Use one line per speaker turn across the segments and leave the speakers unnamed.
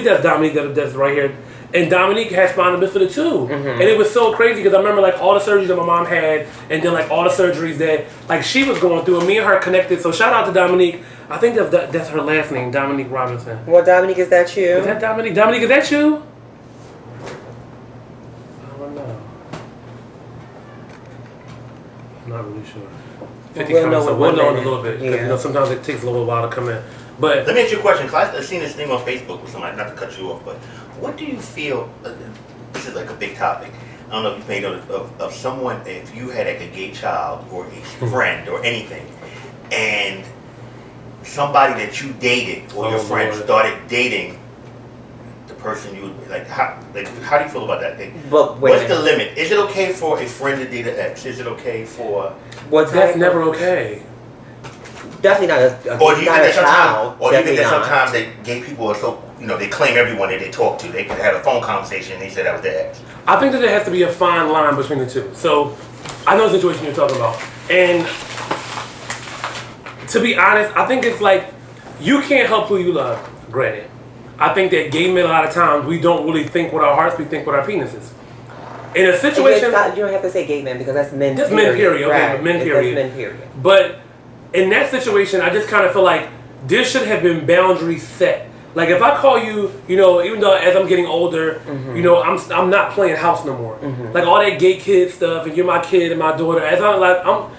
that's Dominique that's right here. And Dominique had spinal bifida too. And it was so crazy because I remember like all the surgeries that my mom had and then like all the surgeries that like she was going through and me and her connected. So shout out to Dominique. I think that's her last name, Dominique Robinson.
Well, Dominique, is that you?
Is that Dominique? Dominique, is that you? I don't know. I'm not really sure. 50
we'll know
so we'll know in a little bit.
Yeah.
You know, sometimes it takes a little while to come in. But
let me ask you a question, because I've seen this thing on Facebook with somebody, not to cut you off, but what do you feel, this is like a big topic, I don't know if you made of someone, if you had like a gay child or a friend or anything, and somebody that you dated or your friend started dating the person you would, like how do you feel about that thing?
But
what's the limit? Is it okay for a friend to date an ex? Is it okay for...
That's never okay.
Definitely not a
or do you think that
child.
Or do you think that sometimes gay people are so, you know, they claim everyone that they talk to. They could have a phone conversation and they said that was their ex.
I think that there has to be a fine line between the two. So, I know the situation you're talking about. And to be honest, I think it's like, you can't help who you love, granted. I think that gay men, a lot of times, we don't really think with our hearts, we think with our penises. In a situation...
You don't have to say gay men because that's men
period.
That's
men period, okay,
right.
but men period.
That's men period.
But in that situation, I just kind of feel like there should have been boundaries set. Like if I call you, you know, even though as I'm getting older, you know, I'm not playing house no more. Like all that gay kid stuff, and you're my kid and my daughter. As I'm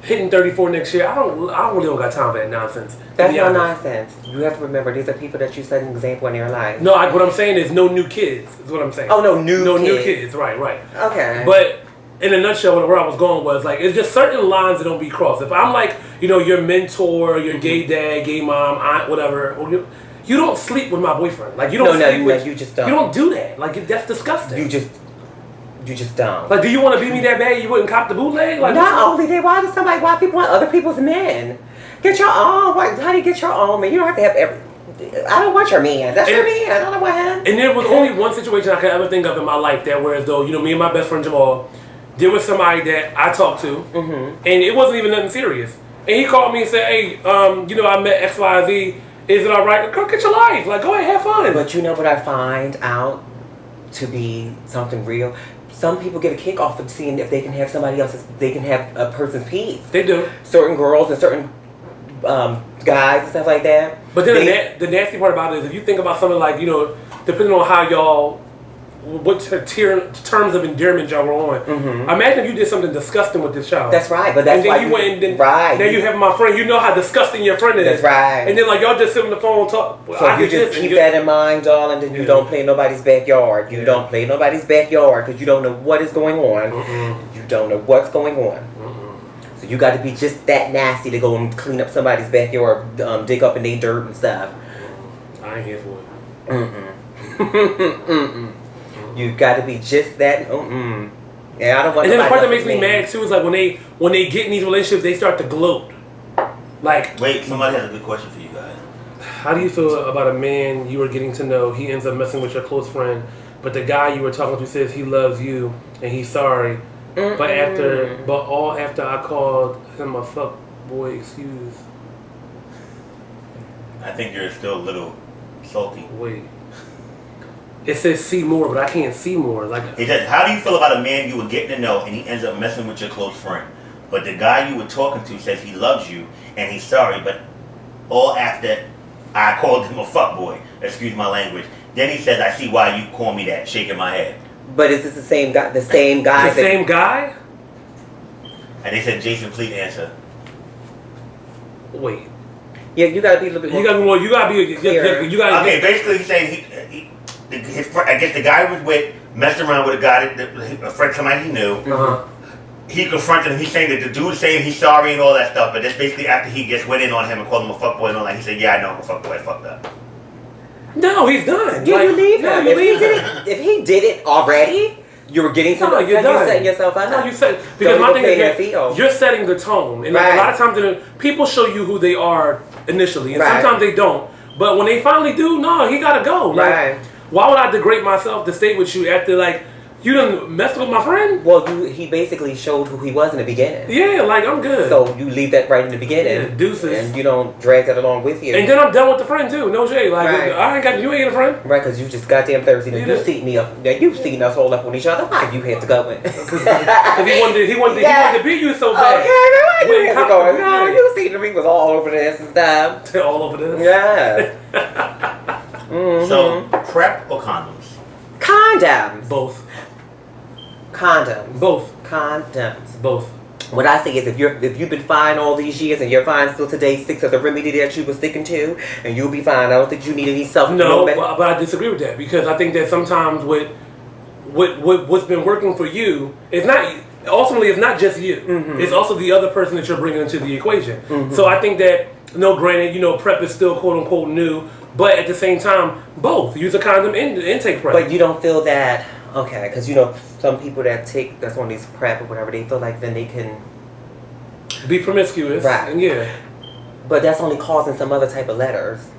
hitting 34 next year, I don't really got time for that nonsense.
That's no nonsense. You have to remember these are people that you set an example in their life.
No, what I'm saying is no new kids. Is what I'm saying.
Oh no, new
kids. Right.
Okay.
But in a nutshell, where I was going was like, it's just certain lines that don't be crossed. If I'm like, you know, your mentor, your gay dad, gay mom, aunt, whatever, or you don't sleep with my boyfriend. Like you don't sleep with.
You just don't.
You don't do that. Like that's disgusting.
You just don't.
Like, do you want to beat me that bad? You wouldn't cop the bootleg? Like,
not only that, why people want other people's men? Get your own. How do you get your own man? You don't have to have every. I don't want your man. That's your man. I don't want him.
And there was only one situation I could ever think of in my life that whereas though, you know, me and my best friend Jamal, there was somebody that I talked to, and it wasn't even nothing serious. And he called me and said, hey, you know, I met X, Y, Z. Is it all right? Go get your life. Like, go ahead, have fun.
But you know what I find out to be something real? Some people get a kick off of seeing if they can have somebody else's, they can have a person's piece.
They do.
Certain girls and certain guys and stuff like that.
But then the nasty part about it is if you think about something like, you know, depending on how y'all, what terms of endearment y'all were on. Imagine if you did something disgusting with this child.
That's right, but that's
and then
why
you went and then,
right.
Now you have my friend. You know how disgusting your friend is.
That's right.
And then like y'all just sit on the phone and talk.
So if you just keep that in mind, darling, then you don't play in nobody's backyard. You don't play in nobody's backyard because you don't know what is going on. You don't know what's going on. So you got to be just that nasty to go and clean up somebody's backyard, dig up in their dirt and stuff.
I ain't here for it.
You got to be just that. Yeah, I don't want.
And then the part that makes me mad too is like when they get in these relationships, they start to gloat. Like,
wait, somebody has a good question for you guys.
How do you feel about a man you were getting to know? He ends up messing with your close friend, but the guy you were talking to says he loves you and he's sorry. But all after I called him a fuck boy excuse.
I think you're still a little salty.
Wait. It says see more, but I can't see more. Like
it says, how do you feel about a man you were getting to know and he ends up messing with your close friend? But the guy you were talking to says he loves you and he's sorry, but all after I called him a fuckboy, excuse my language. Then he says, I see why you call me that, shaking my head.
But is this the same guy? The same guy?
The same guy?
And they said, Jacen, please answer.
Wait.
Yeah, you gotta be a little bit more.
You gotta be clear.
Okay, basically he's saying his friend, I guess the guy was with messed around with a guy, a friend, somebody he knew. He confronted him. He's saying that the dude's saying he's sorry and all that stuff, but that's basically after he just went in on him and called him a fuckboy and all that. He said, "Yeah, I know I'm a fuckboy. I fucked up."
No, he's done.
You leave him. If he did it already, you were getting something. You're setting yourself up.
No, you said because my thing is that you're setting the tone, and like a lot of times people show you who they are initially, and sometimes they don't. But when they finally do, no, he gotta go. Like, why would I degrade myself to stay with you after like You done messed with my friend?
Well, he basically showed who he was in the beginning.
Yeah, like I'm good.
So you leave that right in the beginning.
Yeah, deuces.
And you don't drag that along with you.
And then I'm done with the friend too. No shade. Like
Right.
you ain't a friend.
Right, because you just goddamn thirsty. Now,
Yeah.
you seen me up. Now you seen us all up on each other. Why you had to go in?
Because he wanted to beat you so bad.
Okay, why you
Wait,
had to go in? No, you seen the ring was all over this and stuff.
All over this.
Yeah.
So, prep or condoms?
Condoms.
Both.
Condoms.
Both.
Condoms.
Both.
What I say is, if you've been fine all these years and you're fine still today, stick to the remedy that you were sticking to, and you'll be fine. I don't think you need any self.
No, but I disagree with that because I think that sometimes what's been working for you is not ultimately it's not just you.
Mm-hmm.
It's also the other person that you're bringing into the equation.
Mm-hmm.
So I think that granted, prep is still quote unquote new, but at the same time, both use a condom and take prep.
But you don't feel that. Okay, because some people that's on these prep or whatever, they feel like then they can
be promiscuous,
right?
And yeah,
but that's only causing some other type of letters.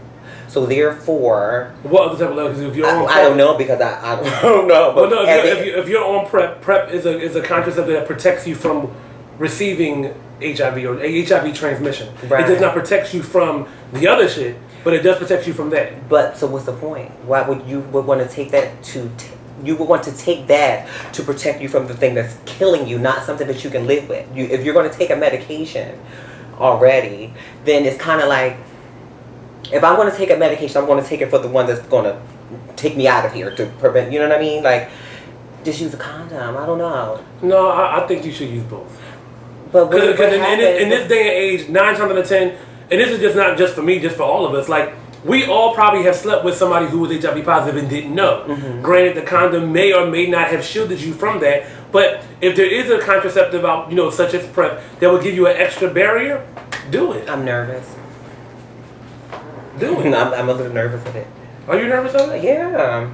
So therefore,
what other type of letters? If you're on
I don't know because I don't know. But
no, if you're on prep is a contraceptive that protects you from receiving HIV or HIV transmission.
Right.
It does not protect you from the other shit, but it does protect you from that.
But so what's the point? Why would you want to take that to? You would want to take that to protect you from the thing that's killing you, not something that you can live with. If you're going to take a medication already, then it's kind of like, if I'm going to take a medication, I'm going to take it for the one that's going to take me out of here to prevent, you know what I mean? Like, just use a condom. I don't know.
No, I think you should use both.
But
because in this day and age, 9 times out of 10, and this is just not just for me, just for all of us, like, we all probably have slept with somebody who was HIV positive and didn't know. Mm-hmm. Granted, the condom may or may not have shielded you from that, but if there is a contraceptive out, such as PrEP, that will give you an extra barrier, do it.
I'm nervous.
Do it.
I'm a little nervous with it.
Are you nervous of it?
Yeah.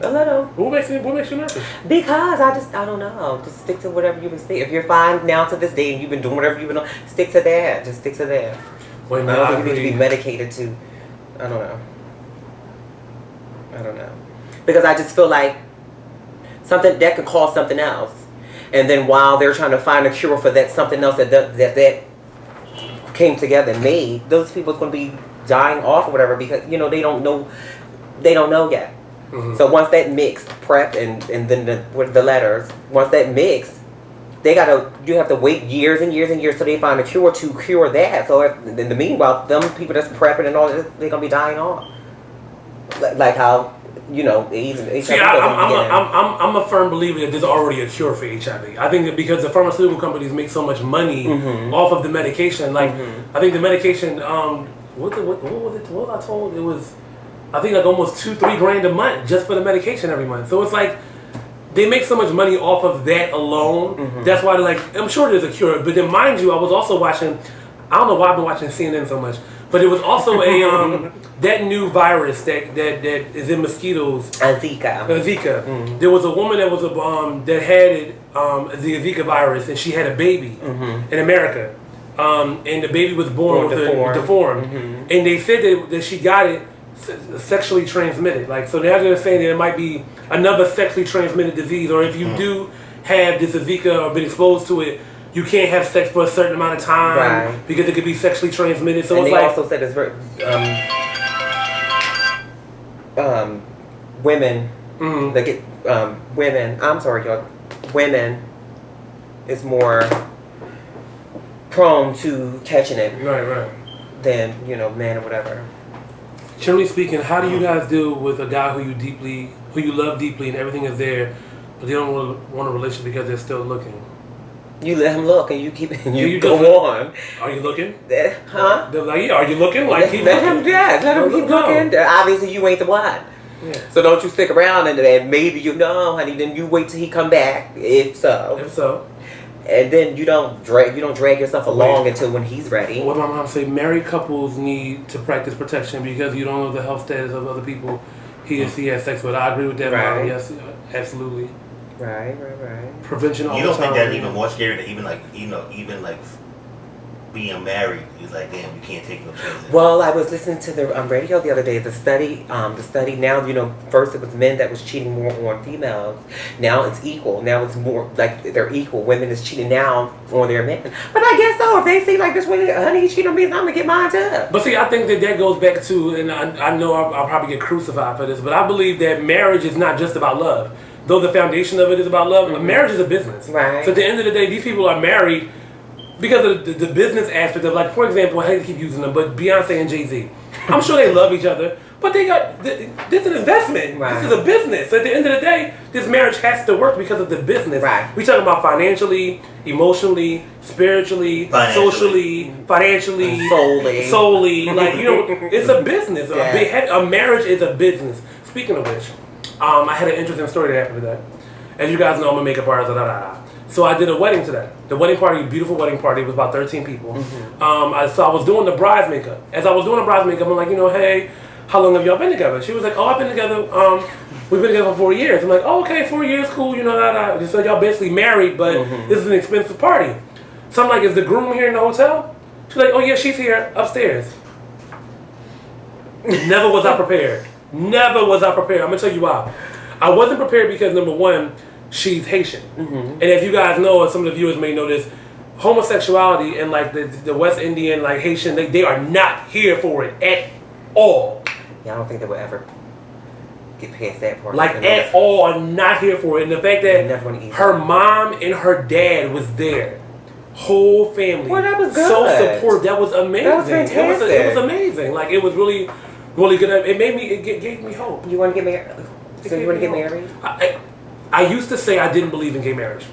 A little.
What makes you nervous?
Because I don't know. Just stick to whatever you've been saying. If you're fine now to this day and you've been doing whatever you've been doing, stick to that. Just stick to that.
Wait,
I don't think you need to be medicated to. I don't know. Because I just feel like something that could cause something else. And then while they're trying to find a cure for that something else that came together and made, those people are going to be dying off or whatever because, they don't know yet. Mm-hmm. So once that mixed PrEP and then the letters, once that mixed, you have to wait years and years and years till they find a cure to cure that. So in the meanwhile, them people that's prepping and all that, they're gonna be dying off. Like how HIV.
See, I'm a firm believer that there's already a cure for HIV. I think that because the pharmaceutical companies make so much money
mm-hmm.
off of the medication, like
mm-hmm.
I think the medication, what was it? What I told it was, I think like almost $2-3 grand a month just for the medication every month. So it's like. They make so much money off of that alone. Mm-hmm. That's why they're like, I'm sure there's a cure. But then mind you, I was also watching, I don't know why I've been watching CNN so much, but it was also that new virus that is in mosquitoes.
Zika.
Mm-hmm. There was a woman that was that had the Zika virus, and she had a baby
mm-hmm.
in America. And the baby was born deformed. Mm-hmm. And they said that she got it sexually transmitted. Like, so now they're saying that it might be another sexually transmitted disease, or if you do have this Zika or been exposed to it, you can't have sex for a certain amount of time because it could be sexually transmitted. So
and
it's
they
like
also said it's very women
mm-hmm.
that get women. I'm sorry, y'all. Women is more prone to catching it,
right,
than man or whatever.
Generally speaking, how do you guys deal with a guy who you love deeply and everything is there, but they don't want a relationship because they're still looking?
You let him look and you keep you go on.
Are you looking?
Huh?
They're like, yeah, are you looking? Like, keep
let
looking.
Let him keep looking. Obviously, you ain't the one.
Yeah.
So don't you stick around into that. Maybe honey. Then you wait till he come back. If so. And then you don't drag yourself along until when he's ready.
What my mom say, married couples need to practice protection because you don't know the health status of other people he or she has sex with. I agree with that, Mom. Yes, absolutely.
Right.
Prevention all the time.
You don't think that's even more scary than even like being married, he's like, damn, you can't take no chances.
Well, I was listening to the radio the other day. The study now, first it was men that was cheating more on females. Now it's equal. Now it's more like they're equal. Women is cheating now on their men. But I guess so. If they see like this way, honey, he cheating on me, I'm gonna get mine too.
But see, I think that goes back to, and I know I'll probably get crucified for this, but I believe that marriage is not just about love. Though the foundation of it is about love, marriage is a business.
Right.
So at the end of the day, these people are married because of the business aspect of, like, for example, I hate to keep using them, but Beyonce and Jay-Z. I'm sure they love each other, but they got, this is an investment.
Right.
This is a business. So at the end of the day, this marriage has to work because of the business.
Right.
We talking about financially, emotionally, spiritually, socially, financially, solely. Like, it's a business.
Yeah.
A marriage is a business. Speaking of which, I had an interesting story that happened today. As you guys know, I'm a makeup artist. So I did a wedding today. The wedding party, beautiful wedding party, it was about 13 people. So I was doing the bride's makeup. As I was doing the bride's makeup, I'm like, hey, how long have y'all been together? She was like, I've been together, we've been together for 4 years. I'm like, okay, 4 years, cool, So y'all basically married, but this is an expensive party. So I'm like, is the groom here in the hotel? She's like, oh yeah, she's here upstairs. Never was I prepared. Never was I prepared. I'm gonna tell you why. I wasn't prepared because, number one, she's Haitian. And as you guys know, and some of the viewers may know this, homosexuality and like the West Indian, like Haitian, they are not here for it at all.
Yeah, I don't think they will ever get past that part.
Like at all, are not here for it. And the fact that her mom and her dad was there. Whole family.
Well, that was good.
So supportive. That was amazing.
That was fantastic.
It was amazing. Like, it was really, really good. It gave me hope.
You want to get married? So you want to get married?
I used to say I didn't believe in gay marriage.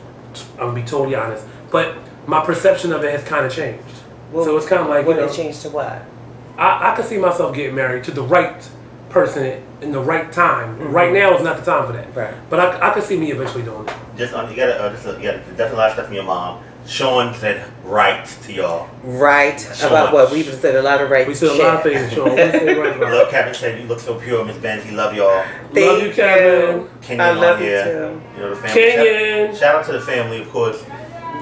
I'm going to be totally honest. But my perception of it has kind of changed.
Well,
so it's kind of like,
what it changed to what?
I could see myself getting married to the right person in the right time. Right now is not the time for that.
Right.
But I could see me eventually doing it.
You gotta definitely a lot of stuff from your mom. Sean said right to y'all.
Right.
So
about
much.
what? We said a lot of right.
We said a lot of things, Sean. We said right about.
Love Kevin said you look so pure, Miss Benzie. Love y'all.
Love you, Kevin.
Kenyon
I love
on
you
here.
too.
The family.
Kenyon.
Shout out to the family, of course.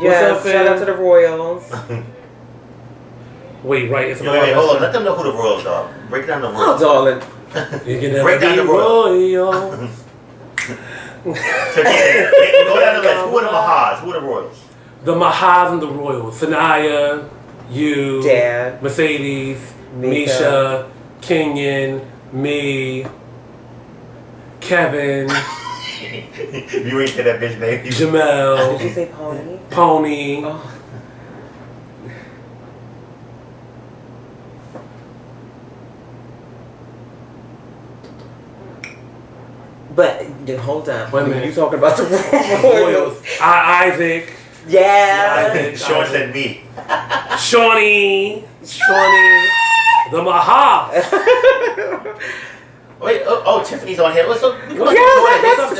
Yes.
What's up,
Shout out to the Royals.
Wait, right? It's
Wait, hold on. Let them know who the Royals are. Break down the Royals.
Oh, darling.
Break down the Royals. Go down the list. Who are the Mahas? Who are the Royals?
The Mahas and the Royals. Sanaya, you,
Dad,
Mercedes, Misha, Kenyon, me, Kevin,
You ain't say that bitch name.
Jamel.
Did you say Pony?
Pony.
Oh. But hold on.
Wait a minute.
You talking about the
Royals. Isaac.
Yeah.
Sean said me.
Shawnee. The Maha.
Wait, Tiffany's on here. That's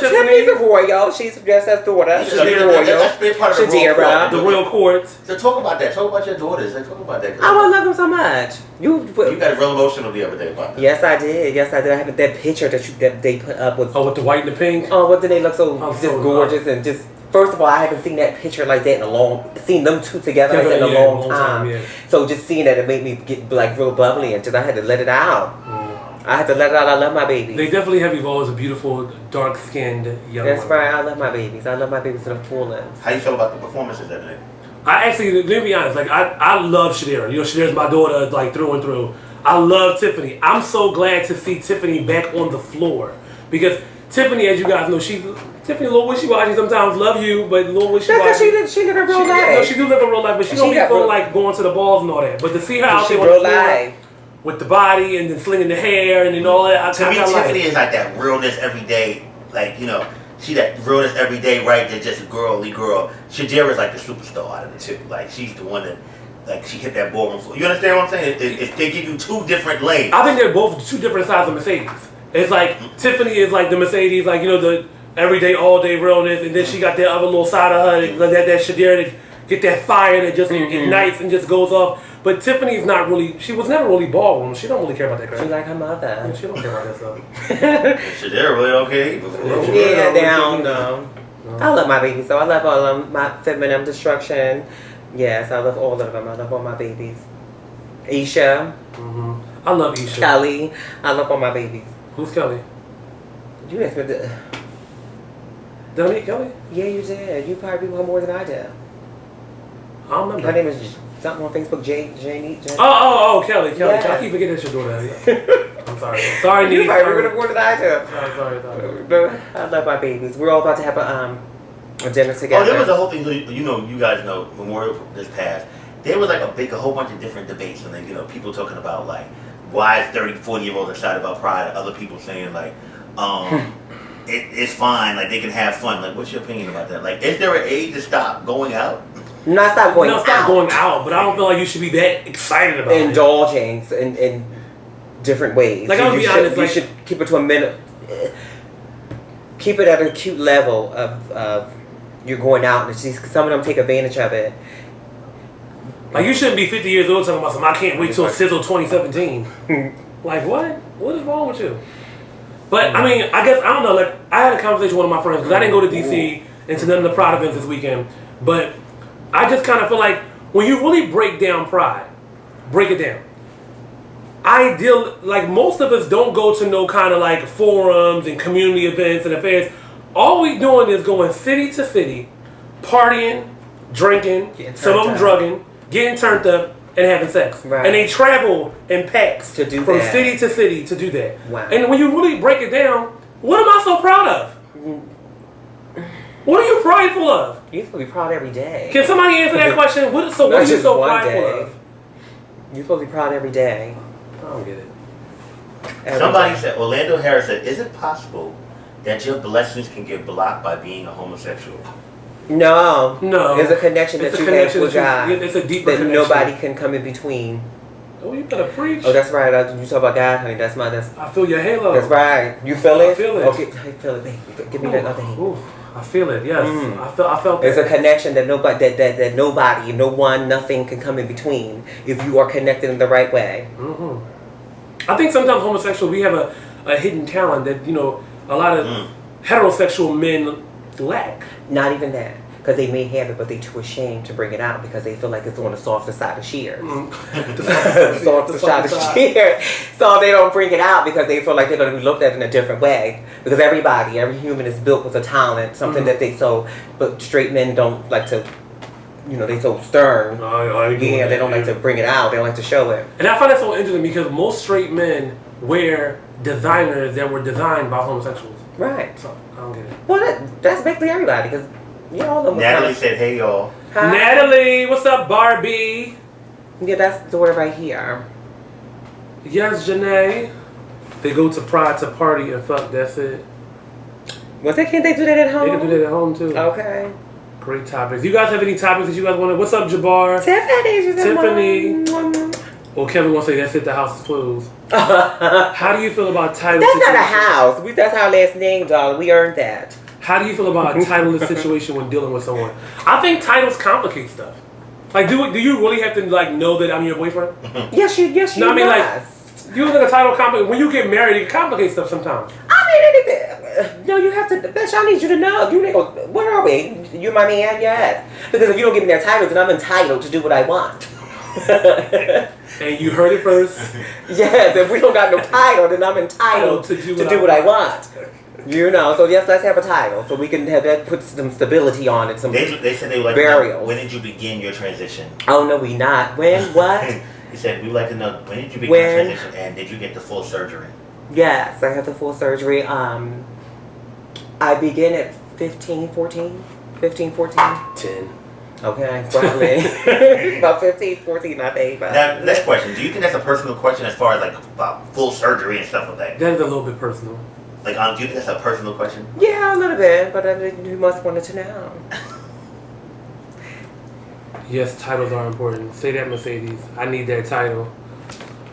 Tiffany's a royal. She's that's daughter. She's a royal.
That's part of the
Shadira.
The royal court.
So talk about that. Talk about your daughters. Talk about that.
I love them so much. You
got real emotional the other day about that.
Yes, I did. I have that picture that they put up with.
Oh, with the white and the pink.
Oh, what did they look so just
so
gorgeous and just. First of all, I haven't seen that picture like that seen them two together in a long time.
Yeah.
So just seeing that, it made me get like real bubbly and just I had to let it out. I had to let it out. I love my babies.
They definitely have evolved as a beautiful, dark-skinned young
That's
woman.
right. I love my babies. I love my babies to the fullest.
How you feel about the performances that day?
I actually, let me be honest, like I love Shadira. Shadira's my daughter, like through and through. I love Tiffany. I'm so glad to see Tiffany back on the floor because Tiffany, as you guys know, Tiffany a little wishy-washy sometimes. Love you, but a little wishy-washy.
That's because she live her real life.
No, she do live a real life, but she don't be feeling like going to the balls and all that. But to see her out there on the floor with the body and then slinging the hair and then all that,
to me, Tiffany is like that realness every day. Like, she that realness every day, right? They're just a girly girl. Shadira is like the superstar out of the two. Like, she's the one that, like, she hit that ballroom floor. You understand what I'm saying? They give you two different lanes.
I think they're both two different sides of Mercedes. It's like Tiffany is like the Mercedes, like the everyday, all day realness, and then she got that other little side of her, that Shadira, that get that fire that just ignites and just goes off. But Tiffany's not really. She was never really ballroom. She don't really care about that crap.
She like her mother.
Yeah, she don't care about that stuff.
Shadira really okay.
Yeah, down. No. I love my babies, so I love all of them. My feminine destruction, Yes, I love all of them. I love all my babies. Isha.
I love Isha.
Kelly. I love all my babies.
Who's Kelly?
You asked me to...
Did I meet Kelly?
Yeah, you did. You probably know more than I did.
I don't remember.
Her name is something on Facebook, Janie.
Oh, Kelly.
Yeah.
I keep forgetting that you're doing that. I'm sorry. Sorry,
You
Niece.
probably remember more than I do.
Sorry.
I love my babies. We're all about to have a dinner together.
Oh, there was a whole thing. You guys know Memorial this past. There was like a whole bunch of different debates, and then people talking about like why is 30, 40-year-olds excited about Pride, and other people saying like, it's fine, like they can have fun. Like, what's your opinion about that? Like, is there an age to stop going out?
Not stop going out.
Stop going out, but I don't feel like you should be that excited about
Indulging in different ways.
Like, I'll be honest,
you should keep it to a minute. Keep it at a cute level of you're going out, and some of them take advantage of it.
Like, you shouldn't be 50 years old talking about something. I can't wait till Sizzle 2017. Like, what? What is wrong with you? But, I mean, I guess, I don't know. Like, I had a conversation with one of my friends, because I didn't go to D.C. and to none of the Pride events this weekend. But I just kind of feel like when you really break down Pride, break it down. Like, most of us don't go to no kind of, like, forums and community events and affairs. All we doing is going city to city, partying, drinking, some of them drugging, getting turned up, and having sex.
Right.
And they travel in packs
to do
from
that.
city to city to do that.
Wow.
And when you really break it down, what am I so proud of? What are you prideful of?
You're supposed to be proud every day.
Can somebody answer that question? What are you so prideful of?
You're supposed to be proud every day.
I don't get it.
Somebody said, Orlando Harris said, is it possible that your blessings can get blocked by being a homosexual?
No. There's a connection
It's
that
a
you
connection
have with God.
it's a deeper
that
connection.
Nobody can come in between.
Oh, you better preach.
Oh, that's right. You talk about God, honey. That's
I feel your halo.
That's right. You feel it?
I feel it.
Okay, I feel it, baby. Give me that other hand.
Ooh, I feel it. Yes, I felt.
There's
that.
a connection that nobody, that nobody, no one, nothing can come in between if you are connected in the right way.
I think sometimes homosexual, we have a hidden talent that a lot of heterosexual men lack.
Not even that. Because they may have it, but they're too ashamed to bring it out because they feel like it's on the softer side of shears. The softer side of shears. So they don't bring it out because they feel like they're going to be looked at in a different way. Because every human is built with a talent, something that but straight men don't like to, they so stern. They don't like to bring it out. They don't like to show it.
And I find that so interesting because most straight men wear designers that were designed by homosexuals.
Right.
So, I don't get it.
Well, that's basically everybody because all of them.
Natalie said, hey, y'all.
Hi.
Natalie, what's up, Barbie?
Yeah, that's the word right here.
Yes, Janae. They go to Pride to party and fuck, that's it.
Well, can't they do that at home?
They can do that at home, too.
Okay.
Great topics. You guys have any topics that you guys want to... What's up, Jabbar?
Tiffany.
Well, Kevin wants to say, that's it, the house is closed. How do you feel about title
That's
situation?
not a house. That's our last name, darling. We earned that.
How do you feel about a titleless situation when dealing with someone? I think titles complicate stuff. Like, do you really have to know that I'm your boyfriend?
Yes, you
No, I mean, you think a title complicate when you get married? It complicates stuff sometimes.
No, you have to. Bitch, I need you to know. Where are we? You my man, yes. Because if you don't give me that title, then I'm entitled to do what I want.
And you heard it first.
Yes, if we don't got no title, then I'm entitled to do what I want. So yes, let's have a title so we can have that put some stability on it.
They said they would like
burials.
to know, when did you begin your transition?
Oh no, we not. When? What?
He said we would like to know when did you begin your transition and did you get the full surgery?
Yes, I have the full surgery. I began at 15, 14. 10. Okay, probably about 15, 14, I think.
Now, next question. Do you think that's a personal question as far as about full surgery and stuff like that?
That is a little bit personal.
Do you think that's a personal question?
Yeah, a little bit, but you must want to know.
Yes, titles are important. Say that, Mercedes. I need that title.